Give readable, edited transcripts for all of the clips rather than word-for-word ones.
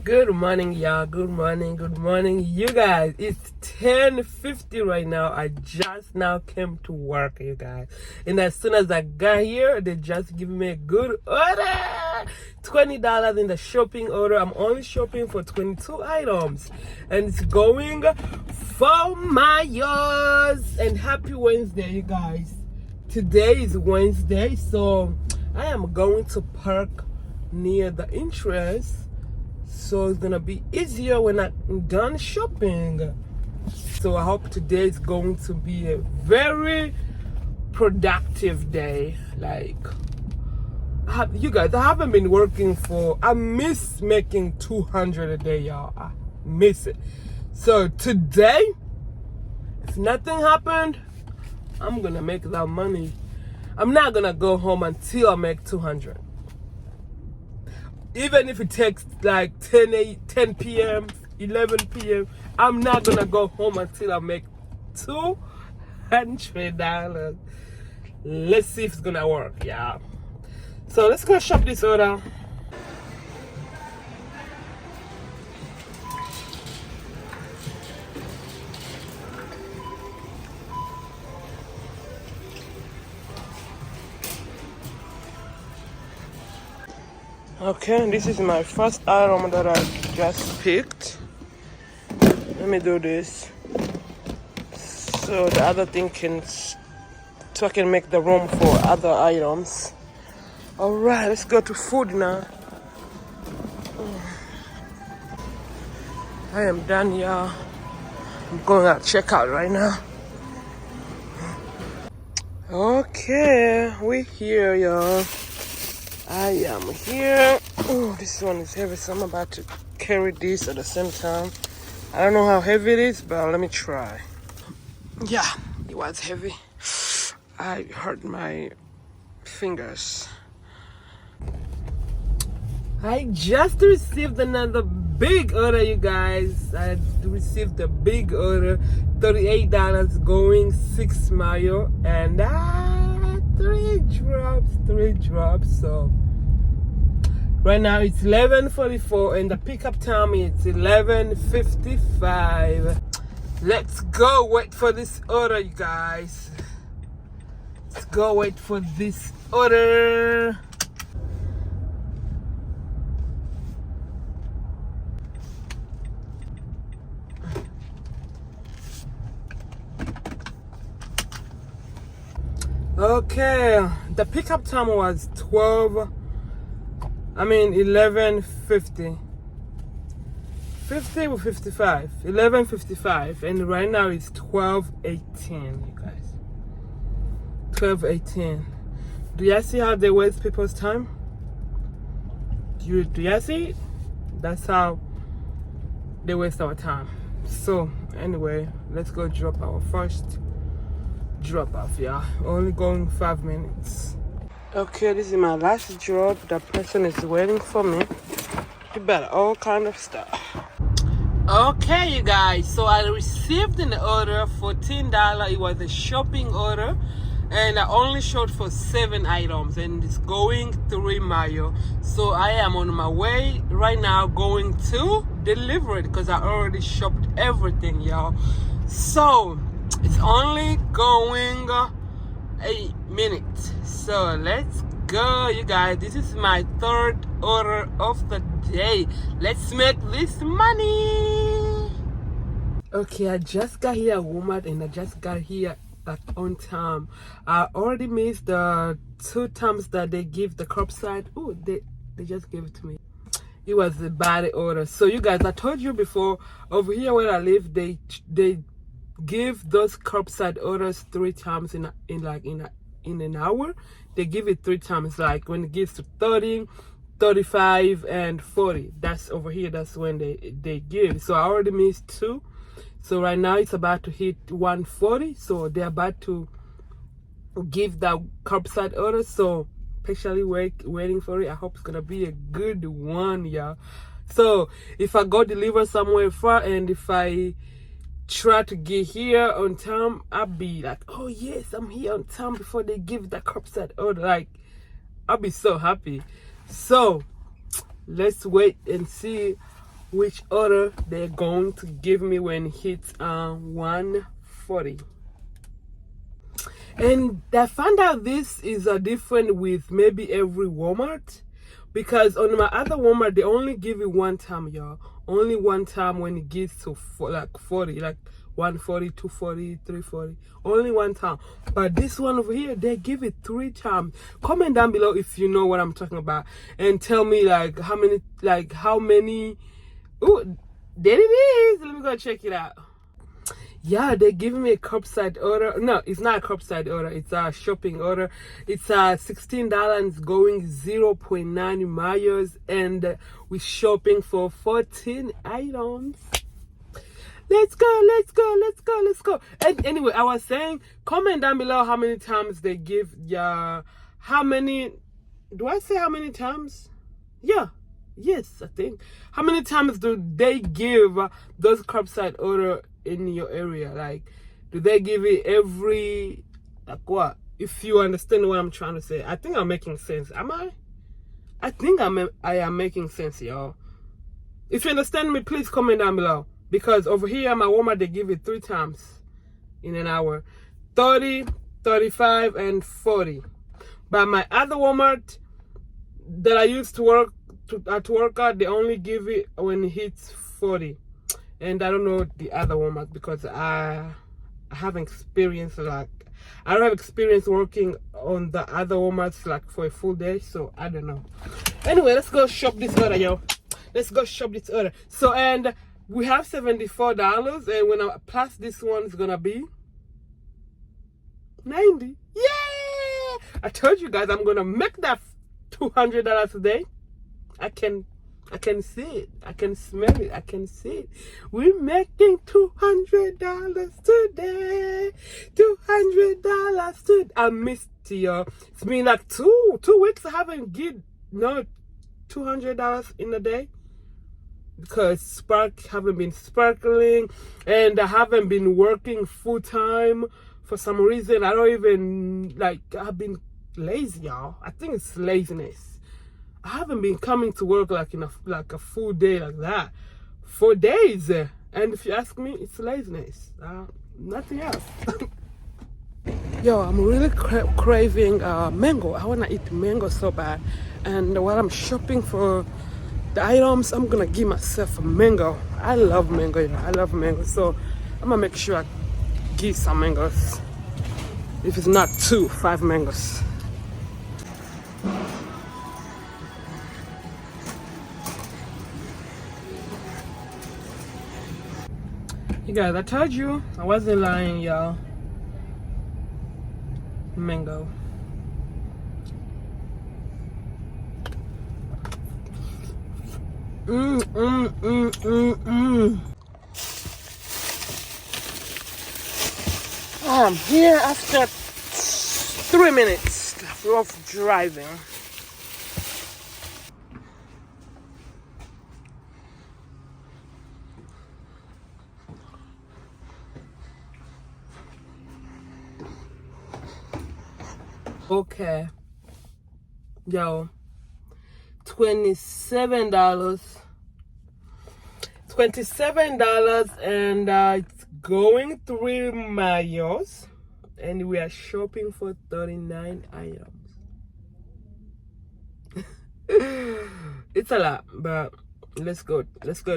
Good morning, y'all. Good morning, you guys. It's 10:50 right now. I just now came to work, you guys. And as soon as I got here, they just give me a good order. $20 in the shopping order. I'm only shopping for 22 items. And it's going for Mayo's. And happy Wednesday, you guys. Today is Wednesday, so I am going to park near the entrance. So it's gonna be easier when I'm done shopping. So I hope today is going to be a very productive day. Like, you guys, I haven't been working I miss making 200 a day, y'all. I miss it. So today, if nothing happened, I'm gonna make that money. I'm not gonna go home until I make 200. Even if it takes like 10 p.m., 11 p.m., I'm not gonna go home until I make $200. Let's see if it's gonna work, yeah. So let's go shop this order. Okay, this is my first item that I just picked. Let me do this so the other thing so I can make the room for other items. All right, let's go to food now. I am done, y'all. I'm going out checkout right now. Okay, we're here, y'all. I am here. Oh, this one is heavy, so I'm about to carry this at the same time. I don't know how heavy it is, but let me try. Yeah, it was heavy. I hurt my fingers. I just received another big order, you guys. I received a big order, $38 going 6 mile, and three drops. So right now it's 11:44 and the pickup time is 11:55. Let's go wait for this order, you guys. Let's go wait for this order. Okay, the pickup time was 11:50. 50 or 55? 11:55, and right now it's 12:18, you guys. 12:18. Do you see how they waste people's time? Do you see it? That's how they waste our time. So anyway, let's go drop our first drop off, yeah. Only going 5 minutes. Okay, this is my last drop. The person is waiting for me. You better all kind of stuff. Okay, you guys, so I received an order for $10. It was a shopping order, and I only showed for 7 items, and it's going 3 miles. So I am on my way right now going to deliver it because I already shopped everything, y'all. So it's only going 8 minutes. So let's go, you guys. This is my 3rd order of the day. Let's make this money. Okay, I just got here at Walmart and I just got here on time. I already missed the 2 times that they give the curbside. Oh, they just gave it to me. It was a bad order. So you guys, I told you before, over here where I live, they give those curbside orders 3 times in an hour. They give it 3 times, like when it gives to 30, 35, and 40. That's over here. That's when they give. So I already missed 2. So right now it's about to hit 140. So they're about to give that curbside order. So patiently waiting for it. I hope it's gonna be a good one, y'all. So if I go deliver somewhere far and if I try to get here on time, I'll be like, oh yes, I'm here on time before they give the curbside order. Like, I'll be so happy. So let's wait and see which order they're going to give me when it hits 140. And I found out this is different with maybe every Walmart, because on my other Walmart they only give it one time, y'all. Only one time when it gets to like 40, like 140, 240, 340. Only one time. But this one over here, they give it 3 times. Comment down below if you know what I'm talking about, and tell me like how many. Ooh, there it is. Let me go check it out. Yeah, they're giving me a curbside order. No, it's not a curbside order. It's a shopping order. It's $16 and it's going 0.9 miles, and we're shopping for 14 items. Let's go. And anyway, I was saying, comment down below how many times they give how many. Do I say how many times? Yeah. Yes, I think. How many times do they give those curbside order in your area? Like, do they give it every, like what? If you understand what I'm trying to say. I think I'm making sense. Am I? I think I am making sense, y'all. If you understand me, please comment down below. Because over here at my Walmart, they give it 3 times in an hour. 30, 35, and 40. But my other Walmart that I used to work out, they only give it when it hits 40. And I don't know the other Walmart because I haven't experienced, like, I don't have experience working on the other Walmarts like for a full day, so I don't know. Anyway, let's go shop this order, yo. Let's go shop this order. So, and we have $74, and when I plus this one, it's gonna be $90. Yeah! I told you guys I'm gonna make that $200 a day. I can see it. I can smell it. I can see it. We're making $200 today. $200 today. I missed y'all. It's been like two weeks I haven't get $200 in a day, because Spark haven't been sparkling, and I haven't been working full time for some reason. I don't even like. I've been lazy, y'all. I think it's laziness. I haven't been coming to work like in a full day like that. 4 days. And if you ask me, it's laziness. Nothing else. Yo, I'm really craving mango. I want to eat mango so bad. And while I'm shopping for the items, I'm going to give myself a mango. I love mango. You know, I love mango. So I'm going to make sure I get some mangoes. If it's not 5 mangoes. You guys, I told you, I wasn't lying, y'all. Mango. I'm here after 3 minutes of driving. Okay, yo, $27, and it's going 3 miles, and we are shopping for 39 items. It's a lot, but let's go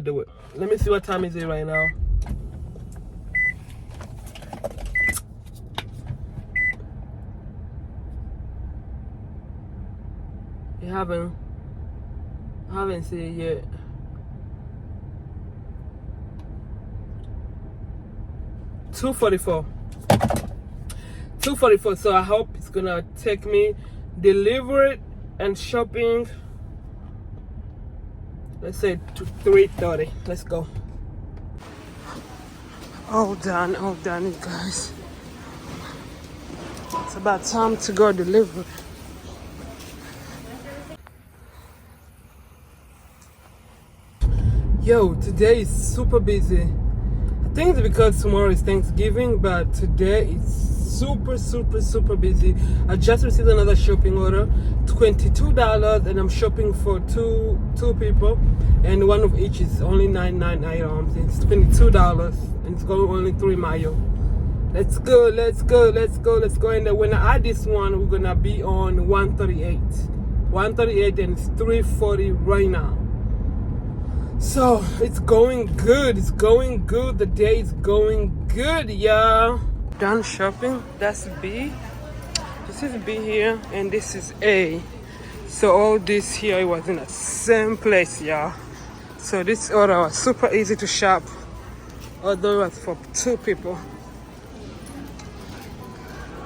do it. Let me see what time is it right now. I haven't seen it yet. $244. So I hope it's gonna take me delivery and shopping. Let's say to 3:30. Let's go. All done, you guys. It's about time to go deliver. Yo, today is super busy. I think it's because tomorrow is Thanksgiving, but today it's super busy. I just received another shopping order, $22, and I'm shopping for two people, and one of each is only 99 items. It's $22, and it's going only 3 miles. Let's go. And then when I add this one, we're gonna be on 138, and it's 340 right now. So it's going good. The day is going good, y'all. Done shopping. That's B. This is B here, and this is A. So all this here, it was in the same place, y'all. So this order was super easy to shop, although it was for 2 people.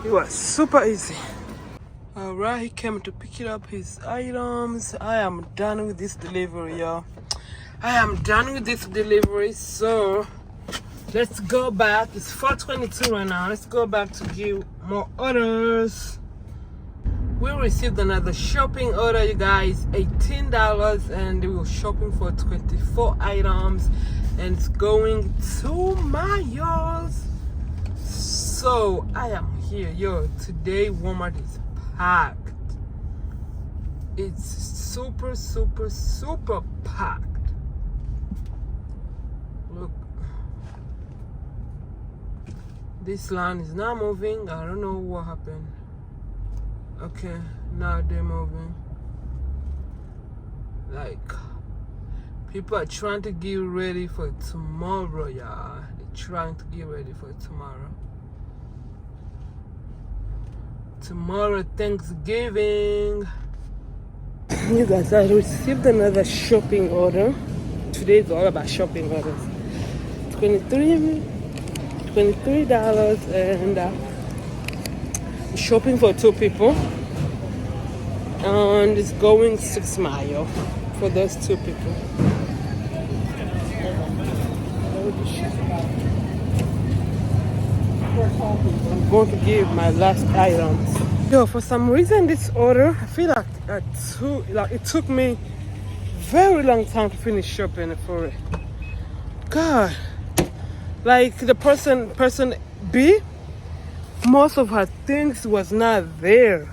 It was super easy. Alright, he came to pick up his items. I am done with this delivery, y'all. So let's go back. It's 4:22 right now. Let's go back to give more orders. We received another shopping order, you guys, $18, and we were shopping for 24 items, and it's going 2 miles. So I am here, yo. Today Walmart is packed. It's super packed. Look, this line is not moving. I don't know what happened. Okay, now they're moving. Like, people are trying to get ready for tomorrow, y'all. They're trying to get ready for tomorrow. Tomorrow, Thanksgiving. You guys, I received another shopping order. Today is all about shopping orders. $23, and shopping for 2 people, and it's going 6 miles for those 2 people. I'm going to give my last items. Yo, for some reason this order, I feel like it took me very long time to finish shopping for it. God, like the person B, most of her things was not there.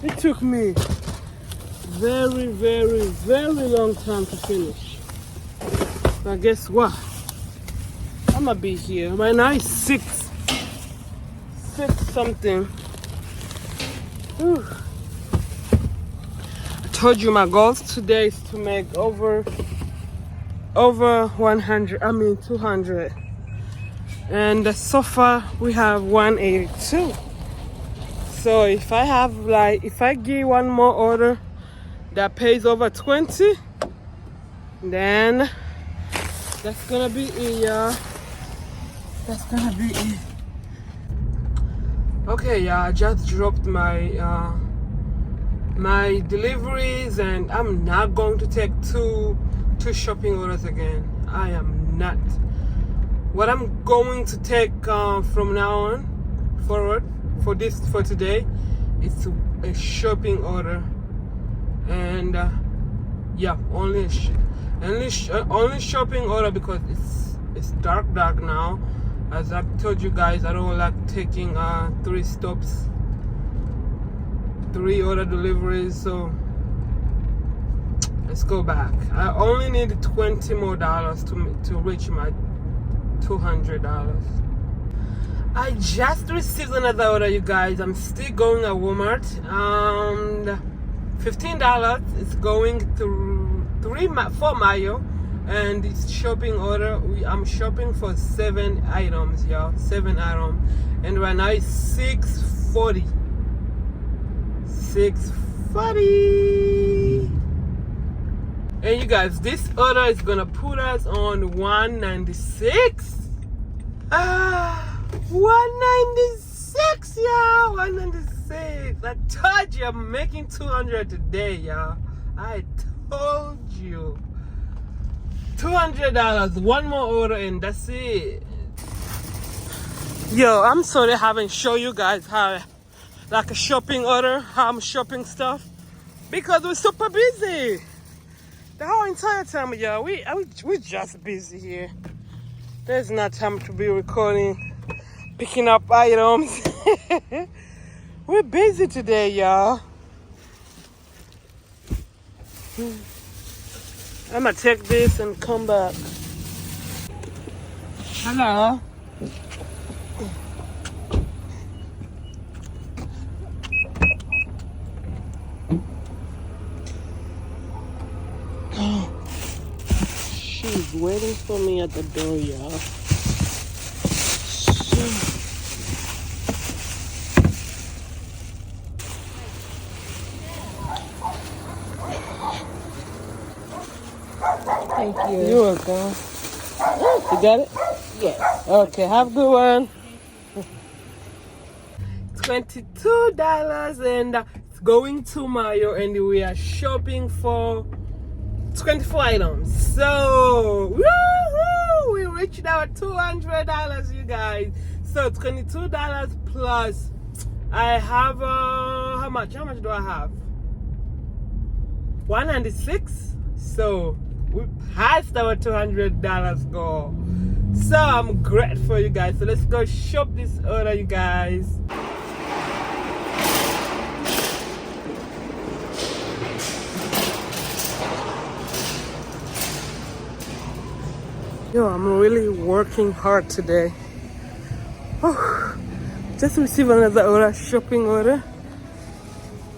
It took me very long time to finish. But guess what? I'm gonna be here. Right now it's 6 something. Whew. I told you my goals today is to make over 200. And so far we have 182. So if I give one more order that pays over 20, then that's gonna be it, y'all. That's gonna be it. Okay, yeah, I just dropped my my deliveries, and I'm not going to take two shopping orders again. I am not. What I'm going to take from now on forward for today is a shopping order, and yeah, only shopping order, because it's dark now. As I told you guys, I don't like taking 3 stops, 3 order deliveries. So let's go back. I only need $20 more to reach my $200. I just received another order, you guys. I'm still going at Walmart. $15. It's going to 4 miles, and it's shopping order. I'm shopping for 7 items, y'all. 7 items, and right now it's $640. $640. And you guys, this order is gonna put us on 196. 196, y'all. 196. I told you I'm making 200 today, y'all. I told you. $200. One more order, and that's it. Yo, I'm sorry I haven't shown you guys how, like, a shopping order, how I'm shopping stuff, because we're super busy. The whole entire time, y'all, we're just busy here. There's not time to be recording, picking up items. We're busy today, y'all. I'm gonna take this and come back. Hello. She's waiting for me at the door, y'all. Thank you. You're welcome. You got it? Yes. Okay, have a good one. $22 and it's going to Mayo and we are shopping for 24 items. So, woohoo! We reached our $200, you guys. So, $22 plus I have, how much do I have? 196. So, we passed our $200 goal. So, I'm grateful, you guys. So, let's go shop this order, you guys. Yo, I'm really working hard today. Oh, just received another order, shopping order.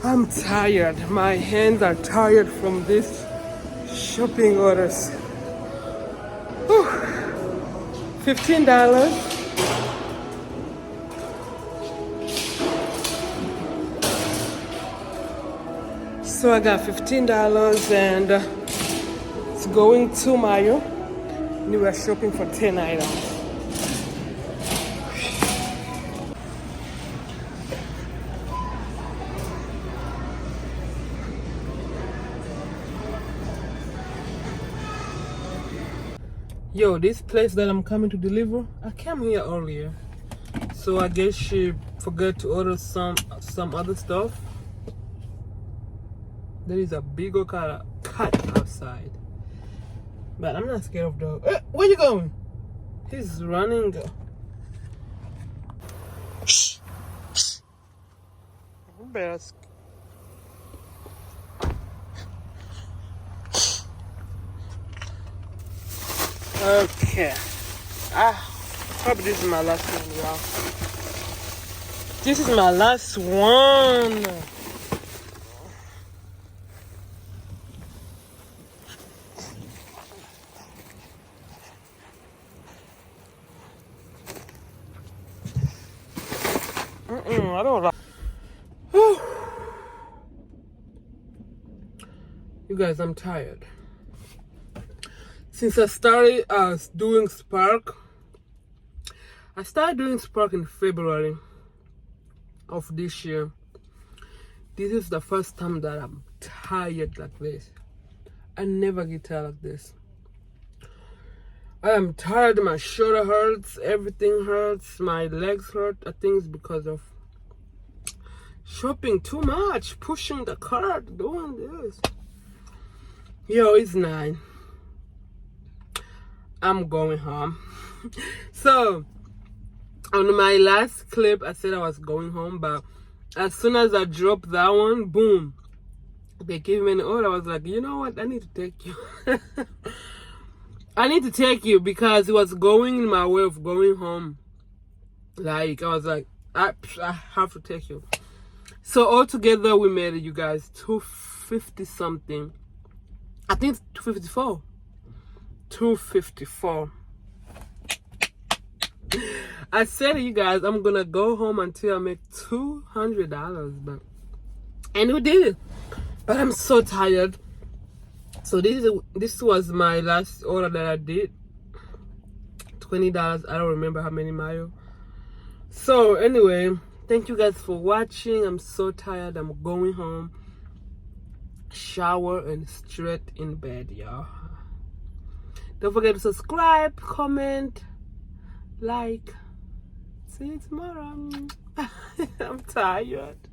I'm tired. My hands are tired from this shopping orders. Whew. $15. So I got $15 and it's going to Mayo. We were shopping for 10 items. Yo, this place that I'm coming to deliver, I came here earlier. So I guess she forgot to order some other stuff. There is a big old cat outside. But I'm not scared of dog. Where you going? He's running. Shh. Shh. Okay. Probably this is my last one, y'all. This is my last one. I don't like. You guys, I'm tired. Since I started doing Spark, I started doing Spark in February of this year. This is the first time that I'm tired like this. I never get tired like this. I am tired, my shoulder hurts, everything hurts, my legs hurt. I think it's because of shopping too much, pushing the cart, doing this. Yo, it's 9. I'm going home. So, on my last clip, I said I was going home, but as soon as I dropped that one, boom, they gave me an order. I was like, you know what? I need to take you. I need to take you because it was going in my way of going home. Like, I was like, I have to take you. So, altogether, we made it, you guys, 250 something. I think it's 254. 254. I said, you guys, I'm gonna go home until I make $200, and we did it. But I'm so tired. So this was my last order that I did. $20. I don't remember how many miles. So anyway, thank you guys for watching. I'm so tired. I'm going home, shower, and straight in bed, y'all. Don't forget to subscribe, comment, like. See you tomorrow. I'm tired.